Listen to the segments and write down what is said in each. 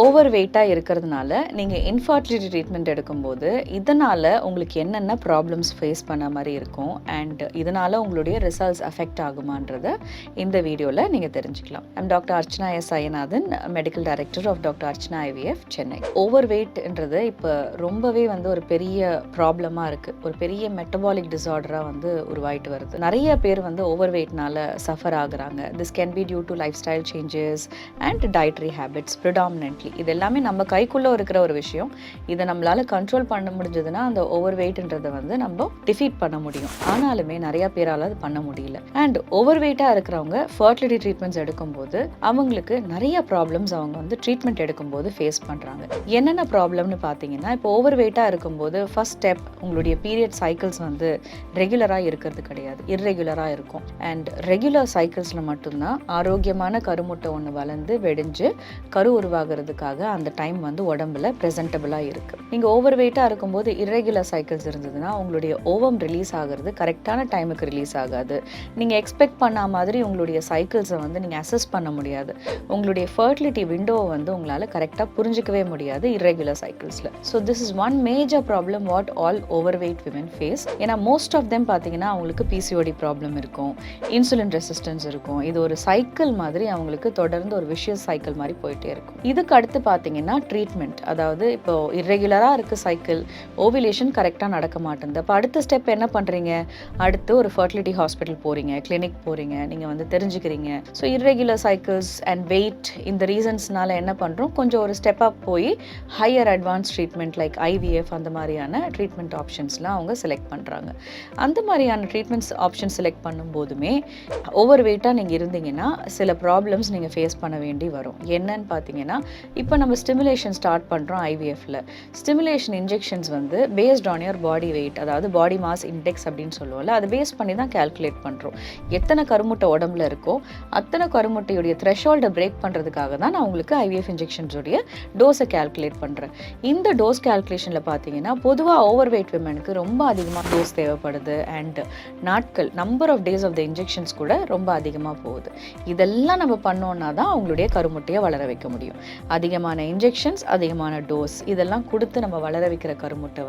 Over வெயிட்டாக இருக்கிறதுனால நீங்கள் இன்ஃபர்டிலிட்டி ட்ரீட்மெண்ட் எடுக்கும்போது இதனால் உங்களுக்கு என்னென்ன ப்ராப்ளம்ஸ் ஃபேஸ் பண்ண மாதிரி இருக்கும் அண்ட் இதனால் உங்களுடைய ரிசல்ட்ஸ் அஃபெக்ட் ஆகுமான்றதை இந்த வீடியோவில் நீங்கள் தெரிஞ்சுக்கலாம். I'm doctor Archana S Iyanathan, medical director of doctor Archana IVF Chennai. Over வெயிட்ன்றது இப்போ ரொம்பவே ஒரு பெரிய ப்ராப்ளமாக இருக்குது. ஒரு பெரிய மெட்டபாலிக் டிஸார்டராக உருவாயிட்டு வருது. நிறைய பேர் ஓவர் வெயிட்னால சஃபர் ஆகுறாங்க. This can be due to life style changes and dietary habits predominantly. இது எல்லாமே நம்ம கைக்குள்ளே இருக்கிற ஒரு விஷயம். இதை நம்மளால் கண்ட்ரோல் பண்ண முடிஞ்சதுன்னா அந்த ஓவர் வெயிட்ன்றதை நம்ம டிஃபீட் பண்ண முடியும். ஆனாலுமே நிறைய பேரால் அது பண்ண முடியல. அண்ட் ஓவர் வெயிட்டாக இருக்கிறவங்க ஃபர்டிலிட்டி ட்ரீட்மெண்ட்ஸ் எடுக்கும்போது அவங்களுக்கு நிறைய ப்ராப்ளம்ஸ் அவங்க ட்ரீட்மெண்ட் எடுக்கும்போது ஃபேஸ் பண்ணுறாங்க. என்னென்ன ப்ராப்ளம்னு பார்த்தீங்கன்னா, இப்போ ஓவர் வெயிட்டாக இருக்கும்போது ஃபர்ஸ்ட் ஸ்டெப் உங்களுடைய பீரியட் சைக்கிள்ஸ் ரெகுலராக இருக்கிறது கிடையாது, இர்ரெகுலராக இருக்கும். அண்ட் ரெகுலர் சைக்கிள்ஸில் மட்டும்தான் ஆரோக்கியமான கருமுட்டை ஒன்று வளர்ந்து வெடிஞ்சு கரு உருவாகிறதுக்காக அந்த டைம் உடம்புல ப்ரெசென்டபிளாக இருக்குது. நீங்கள் ஓவர் வெயிட்டாக இருக்கும்போது இர்ரெகுலர் சைக்கிள்ஸ் இருந்ததுன்னா உங்களுடைய ஓவம் ரிலீஸ் ஆகிறது கரெக்டான டைமுக்கு ரிலீஸ் ஆகாது. நீங்கள் எக்ஸ்பெக்ட் பண்ண மாதிரி உங்களுடைய சைக்கிள்ஸை நீங்கள் அசஸ் பண்ண முடியாது. உங்களுடைய ஃபர்டிலிட்டி விண்டோவை உங்களால் கரெக்டாக புரிஞ்சிக்கவே முடியாது இர்ரெகுலர் சைக்கிள்ஸில். So this is one major problem what all over weight women face. ஏன்னா மோஸ்ட் ஆஃப் தெம் பார்த்தீங்கன்னா அவங்களுக்கு பிசிஓடி ப்ராப்ளம் இருக்கும், இன்சுலின் ரெசிஸ்டன்ஸ் இருக்கும். இது ஒரு சைக்கிள் மாதிரி அவங்களுக்கு தொடர்ந்து ஒரு விஷியஸ் சைக்கிள் மாதிரி போயிட்டே இருக்கும். இதுக்கு அடுத்து பார்த்தீங்கன்னா ட்ரீட்மெண்ட். அதாவது இப்போ இர்ரெகுலராக இருக்குது சைக்கிள், ஓவிலேஷன் கரெக்டாக நடக்க மாட்டேங்குது. அப்போ அடுத்த ஸ்டெப் என்ன பண்ணுறீங்க? அடுத்து ஒரு ஃபர்டிலிட்டி ஹாஸ்பிட்டல் போகிறீங்க, கிளினிக் போகிறீங்க, நீங்கள் தெரிஞ்சுக்கிறீங்க. So irregular cycles and weight இந்த ரீசன்ஸ்னால என்ன பண்ணுறோம், கொஞ்சம் ஒரு ஸ்டெப் அப் போய் higher advance treatment like IVF அந்த மாதிரியான ட்ரீட்மெண்ட் ஆப்ஷன்ஸ்லாம் அவங்க செலக்ட் பண்ணுறாங்க. அந்த மாதிரியான ட்ரீட்மெண்ட்ஸ் ஆப்ஷன் செலக்ட் பண்ணும்போதுமே ஓவர் வெயிட்டாக நீங்கள் இருந்தீங்கன்னா சில ப்ராப்ளம்ஸ் நீங்கள் ஃபேஸ் பண்ண வேண்டி வரும். என்னன்னு பார்த்தீங்கன்னா, இப்போ நம்ம ஸ்டிமுலேஷன் ஸ்டார்ட் பண்ணுறோம் ஐவிஎஃப்ல. Stimulation injections based on your body weight, அதாவது பாடி மாஸ் இண்டெக்ஸ் அப்படின்னு சொல்லுவோம்ல, அதை பேஸ் பண்ணி தான் கால்குலேட் பண்ணுறோம். எத்தனை கருமுட்டை உடம்புல இருக்கோ அத்தனை கருமுட்டையுடைய த்ரெஷோல்டை பிரேக் பண்ணுறதுக்காக தான் நான் உங்களுக்கு ஐவிஎஃப் இன்ஜெக்ஷன்ஸுடைய டோஸை கால்குலேட் பண்ணுறேன். இந்த டோஸ் கால்குலேஷனில் பார்த்தீங்கன்னா பொதுவாக ஓவர் வெயிட் விமனுக்கு ரொம்ப அதிகமாக டோஸ் தேவைப்படுது. அண்ட் நாட்கள், number of days of the injections கூட ரொம்ப அதிகமாக போகுது. இதெல்லாம் நம்ம பண்ணோன்னா தான் அவங்களுடைய கருமுட்டையை வளர வைக்க முடியும். அதிகமான இன்ஜெக்ஷன்ஸ், அதிகமான டோஸ் இதெல்லாம் கொடுத்து நம்ம வளர வைக்கிற கருமுட்டை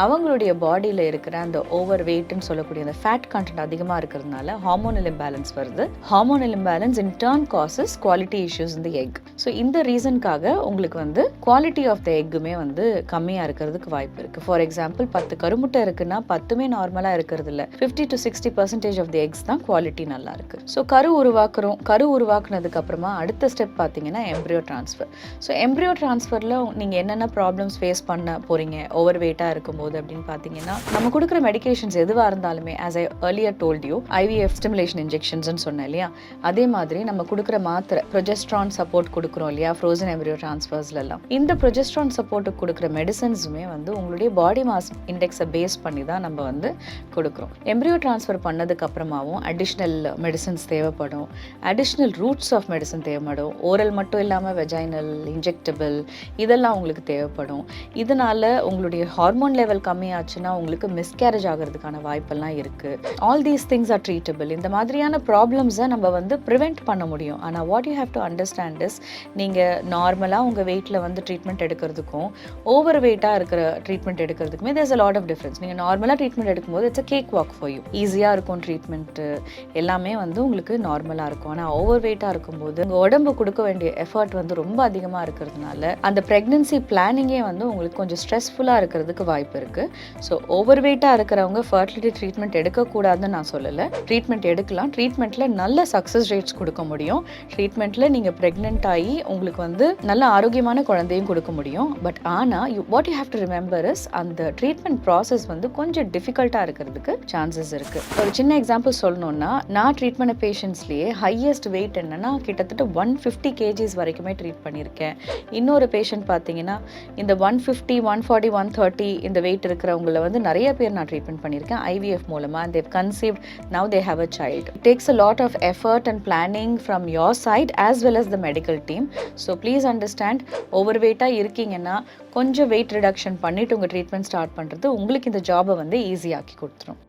அவங்களுடைய பாடியில் இருக்கிற அந்த ஓவர் வெயிட்னு சொல்லக்கூடிய அந்த ஃபேட் கண்டென்ட் அதிகமாக இருக்கிறதுனால ஹார்மோனல் இம்பேலன்ஸ் வருது. ஹார்மோனல் இம்பேலன்ஸ் இன் டர்ன் காசஸ் குவாலிட்டி இஷ்யூஸ் இன் தி எக். ஸோ இந்த ரீசனுக்காக உங்களுக்கு குவாலிட்டி ஆஃப் த எக்குமே கம்மியாக இருக்கிறதுக்கு வாய்ப்பு இருக்குது. ஃபார் எக்ஸாம்பிள் 10 கருமுட்டை இருக்குன்னா 10மே நார்மலாக இருக்கிறது இல்லை. 50 to 60% ஆஃப் தி எக்ஸ் தான் குவாலிட்டி நல்லா இருக்குது. ஸோ கரு உருவாக்குறோம். கரு உருவாக்குனதுக்கு அப்புறமா அடுத்த ஸ்டெப் பார்த்தீங்கன்னா எம்ப்ரியோ ட்ரான்ஸ்ஃபர். ஸோ எம்ப்ரியோ ட்ரான்ஸ்ஃபரில் நீங்கள் என்னென்ன ப்ராப்ளம்ஸ் ஃபேஸ் பண்ண போகிறீங்க ஓவர் வெயிட்டாக இருக்கும்போது அப்படின்னு பார்த்தீங்கன்னா, நம்ம கொடுக்குற மெடிகேஷன்ஸ் எதுவாக இருந்தாலுமே as I earlier told you IVF stimulation இன்ஜெக்ஷன்ஸ்னு சொன்னேன் இல்லையா, அதே மாதிரி நம்ம கொடுக்குற மாத்திரை ப்ரொஜெஸ்ட்ரான் சப்போர்ட் கொடுக்குறோம் இல்லையா ஃப்ரோசன் எம்ப்ரியோ ட்ரான்ஸ்ஃபர்ஸ்லாம். இந்த ப்ரொஜெஸ்ட்ரான் சப்போர்ட்டுக்கு கொடுக்குற மெடிசன்ஸுமே உங்களுடைய பாடி மாஸ் இண்டெக்ஸை பேஸ் பண்ணி தான் நம்ம கொடுக்குறோம். எம்ப்ரியோ ட்ரான்ஸ்ஃபர் பண்ணதுக்கு அப்புறமாவும் அடிஷ்னல் மெடிசன்ஸ் தேவைப்படும், அடிஷ்னல் ரூட்ஸ் ஆஃப் மெடிசன் தேவைப்படும். ஓரல் மட்டும் இல்லாமல் வெஜைனல், இன்ஜெக்டபிள் இதெல்லாம் உங்களுக்கு தேவைப்படும். இதனால உங்களுடைய ஹார்மோன் லெவல் கம்மியாச்சுன்னா உங்களுக்கு மிஸ்கேரேஜ் ஆகிறதுக்கான வாய்ப்பெல்லாம் இருக்குது. All these things are treatable. இந்த மாதிரியான ப்ராப்ளம்ஸை நம்ம ப்ரிவெண்ட் பண்ண முடியும். ஆனால் what you have to understand is, நீங்கள் நார்மலாக உங்கள் வெயிட்டில் ட்ரீட்மெண்ட் எடுக்கிறதுக்கும் ஓவர் வெயிட்டாக இருக்கிற ட்ரீட்மெண்ட் எடுக்கிறதுக்குமே there's a lot of difference. நீங்கள் நார்மலாக ட்ரீட்மெண்ட் எடுக்கும்போது it's a cake walk for you. ஈஸியாக இருக்கும் ட்ரீட்மெண்ட்டு, எல்லாமே உங்களுக்கு நார்மலாக இருக்கும். ஆனால் ஓவர் வெயிட்டாக இருக்கும்போது உங்கள் உடம்பு கொடுக்க வேண்டிய எஃபர்ட் ரொம்ப அதிகமாக இருக்கிறதுனால அந்த ப்ரெக்னன்சி பிளானிங்கே உங்களுக்கு கொஞ்சம் ஸ்ட்ரெஸ்ஃபுல்லாக இருக்கிறதுக்கு வாய்ப்பு இருக்குது. ஸோ ஓவர் வெயிட்டாக இருக்கிறவங்க ஃபர்டிலிட்டி ட்ரீட்மெண்ட் எடுக்கக்கூடாதுன்னு நான் சொல்லலை. ட்ரீட்மெண்ட் எடுக்கலாம். ட்ரீட்மெண்ட்டில் நல்ல சக்ஸஸ் ரேட்ஸ் கொடுக்க முடியும். ட்ரீட்மெண்ட்டில் நீங்கள் ப்ரெக்னென்ட் ஆகி உங்களுக்கு நல்ல ஆரோக்கியமான குழந்தையும் கொடுக்க முடியும். பட் ஆனால் what you have to remember is, அந்த ட்ரீட்மெண்ட் ப்ராசஸ் கொஞ்சம் டிஃபிகல்ட்டாக இருக்கிறதுக்கு சான்சஸ் இருக்குது. ஒரு சின்ன எக்ஸாம்பிள் சொல்லணும்னா, நான் ட்ரீட் பண்ண பேஷண்ட்ஸ்லேயே ஹையஸ்ட் வெயிட் என்னன்னா கிட்டத்தட்ட 150 kgs வரைக்குமே ட்ரீட் பண்ணியிருக்கேன். இன்னொரு பேஷண்ட் பார்த்தீங்கன்னா இந்த 150, 140, 130 இந்த வெயிட் இருக்கிறவங்கள நிறைய பேர் நான் ட்ரீட்மெண்ட் பண்ணியிருக்கேன் ஐவிஎஃப் மூலமாக. and they've conceived, now they have a child. It takes a lot of effort and planning from your side as well as the medical team. So please understand, overweight-ஆ இருக்கீங்கன்னா கொஞ்சம் wait reduction பண்ணிட்டு உங்கள் treatment start பண்ணுறது உங்களுக்கு இந்த ஜாபை ஈஸியாக்கி கொடுத்துரும்.